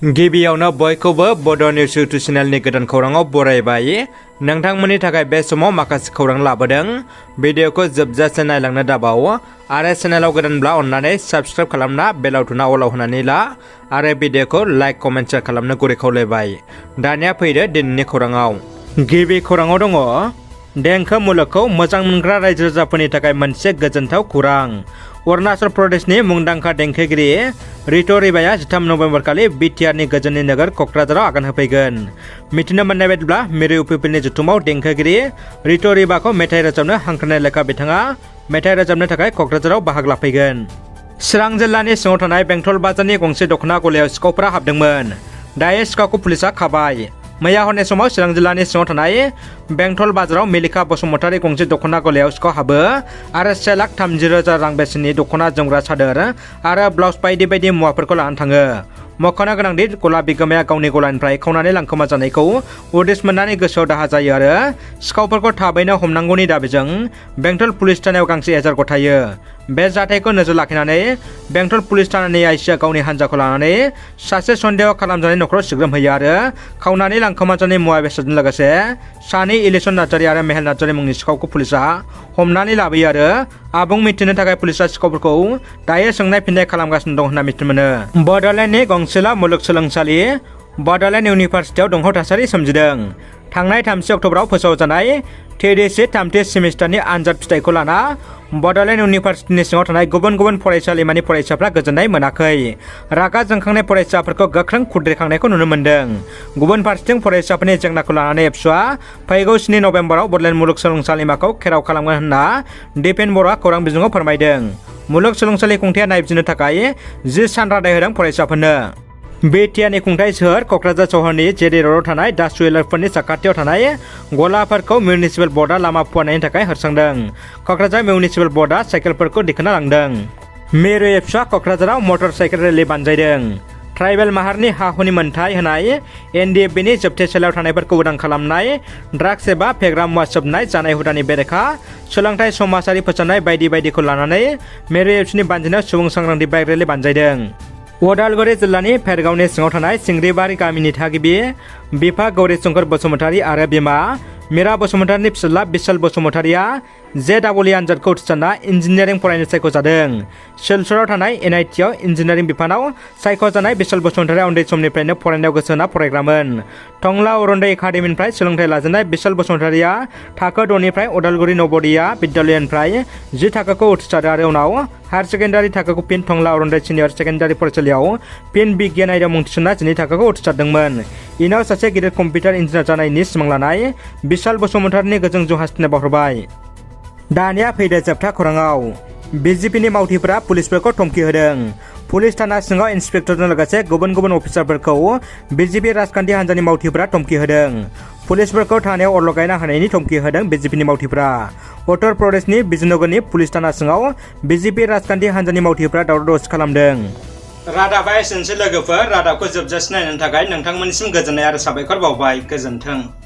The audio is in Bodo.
गिबियावनो बयखौबो बड' निउस इउटुब चेनेलनि गोदान खौराङाव बरायबाय। नोंथांमोननि थाखाय बे समाव माखासे खौरां लाबोदों। भिडिअखौ जोबजासे नायलांनो दाबाव आरो चेनेलाव गोदानब्ला अन्नानै साबस्क्राइब खालामना बेल आइकनआ अलाव होनानै ला आरो भिडिअखौ लाइक कमेन्ट शेयार खालामनो गुरै खावलायबाय। दानिया फैदो दिनैनि खौराङाव। गिबि खौराङाव दङ देंखो मुलुगखौ मोजां मोनग्रा रायजो राजाफोरनि थाखाय मोनसे गोजोनथाव खौरां। अरुणाचल प्रदेशनि मुंदांखा देंखोगिरि रितु रिबाया 13 नभेम्बर खालि बिटिआरनि गोजोननि नोगोर क'क्राझाराव आगान होफैगोन। मिथिनो मोननाय बायदिब्ला मिरु पिपलनि जथुमाव देंखोगिरि रितु रिबाखौ मेथाइ रोजाबनो हांख्रायनाय लेखा बिथाङा मेथाइ रोजाबनो थाखाय क'क्राझाराव बाहागो लाफैगोन। चिरां जिल्लानि सिङाव थानाय बेंटल बाजारनि गंसे दख'ना गलायाव सिखावफोरा हाबदोंमोन। दायो सिखावखौ पुलिसआ खाबाय। मैया हरनि समाव चिरां जिल्लानि सिङाव थानाय बेंटल बाजाराव मेलिका बसुमतारी गंसे दख'ना गलायाव सिखाव हाबो आरो 1,30,000 रां बेसेननि दख'ना जोमग्रा सादोर आरो ब्लाउस बायदि बायदि मुवाफोरखौ लानानै थाङो। मख'नो गोनांदि गला बिगोमाया गावनि गलानिफ्राय खावनानै लांखोमा जानायखौ उदिस मोननानै गोसोआव दाहा जायो आरो सिखावफोरखौ थाबैनो हमनांगौनि दाबिजों बेंटल पुलिस थानायाव गांसे एजाहार गथायो। बे जाथायखौ नोजोर लाखिनानै बेंटल पुलिस थानानि आइसिआ गावनि हान्जाखौ लानानै सासे सन्देह खालामजानाय न'खराव सिग्रोमहैयो आरो खावनानै लांखोमा जानाय मुवा बेसादजों लोगोसे सानै इलिसन नार्जारी आरो मेहेल नार्जारी मुंनि सिखावखौ पुलिसआ हमनानै लाबोयो आरो आबुं मिथिनो थाखाय पुलिसआ सिखावफोरखौ दायो सोंनाय फिननाय खालामगासिनो दं होनना मिथिनो मोनो। बड'लेण्डनि गंसेला मुलुगसोलोंसालि बड'लेण्ड इउनिभार्सिटियाव दुंहाव थासारि सोमजिदों। थांनाय 3 अक्ट'बराव फोसावजानाय TDC 3थि सेमिस्टारनि आनजाद फिथाइखौ लाना बड'लेण्ड इउनिभार्सिटिनि सिङाव थानाय गुबुन गुबुन फरायसालिमानि फरायसाफ्रा गोजोननाय मोनाखै। रागा जोंखांनाय फरायसाफोरखौ गोख्रों खुद्रिखांनायखौ नुनो मोन्दों। गुबुन फारसेथिं फरायसाफोरनि जेंनाखौ लानानै एबसुआ फैगौ 7 नभेम्बराव बड'लेण्ड मुलुगसोलोंसालिमाखौ घेराव खालामगोन होनना दिपेन बर'आ खौरां बिजोङाव फोरमायदों। मुलुगसोलोंसालि खुंथाया नायबिजिरनो थाखाय 10 सान रादाय होदों फरायसाफोरनो। बिटिआरनि खुंथाय सोहोर क'क्राझार सहरनि जेडी र'डआव थानाय दास जुवेलार्सफोरनि साखाथियाव थानाय गलाफोरखौ मिउनिसिपेल बर्डआ लामा फुवारनायनि थाखाय होस्रांदों। क'क्राझार मिउनिसिपेल बर्डआ साइकेलफोरखौ दिखोना लांदों। मिरु एबसुआ क'क्राझाराव मटर साइकेल रेलि बानजायदों। ट्राइबेल माहारिनि हा-हुनि मोनथाय होनाय NDFBनि जोबथेसालियाव थानायफोरखौ उदां खालामनाय, ड्राग्स एबा फेग्रा मुवा सोबनाय जानाय हुदानि बेरेखा, सोलोंथाइ समाजारि फोसाबनाय बायदि बायदिखौ लानानै मिरु एबसुनि बानजायनायाव सुबुं सांग्रांथि बाइक रेलि बानजायदों। उदालगुरि जिल्लानि फेरगावनि सिङाव थानाय सिंग्रिबारि गामिनि थागिबि बिफा गौरी शंकर बसुमतारी आरो बिमा मीरा बसुमतारीनि फिसाज्ला बिशाल बसुमतारीया JEE आनजादखौ उथ्रिसारना इन्जिनियारिं फरायनो सायख'जादों। सिलचराव थानाय NITआव इन्जिनियारिं बिफानाव सायख'जानाय बिशाल बसुमतारीया उन्दै समनिफ्रायनो फरायनायाव गोसो होना फरायग्रामोन। टंला अरुणोदय एकाडेमिनिफ्राय सोलोंथाइ लाजेननाय बिशाल बसुमतारीया थाखो 6निफ्राय उदालगुरि नवोदया बिद्यालयनिफ्राय 10 थाखोखौ उथ्रिसारो आरो उनाव हायार सेकेन्डारि थाखोखौ फिन टंला अरुणोदय सिनियर सेकेन्डारि फरायसालियाव फिन बिगियान आयदायाव मुं थिसनना 12 थाखोखौ उथ्रिसारदोंमोन। इनाव सासे गिदिर कम्पिउटार इन्जिनियार जानायनि सिमां लानाय बिशाल बसुमतारीनि गोजों जौ हास्थायनाय बावहरबाय। दानिया फैदो जोबथा खौराङाव। BJPनि मावथिफोरा पुलिसफोरखौ धमकि होदों। पुलिस थाना सिङाव इन्सपेक्टरजों लोगोसे गुबुन गुबुन अफिसारफोरखौ BJP राजखान्थि हान्जानि मावथिफोरा धमकि होदों। पुलिसफोरखौ थानायाव अर लगायना होनायनि धमकि होदों BJPनि मावथिफोरा। उत्तर प्रदेशनि बिजनगरनि पुलिस थाना सिङाव BJP राजखान्थि हान्जानि मावथिफोरा दावराव-दावसि खालामदों। रादाबा एसेनोसै लोगोफोर। रादाबखौ जोबजासे नायनो थाखाय नोंथांमोननिसिम गोजोननाय आरो साबायखर बावबाय। गोजोन्थों।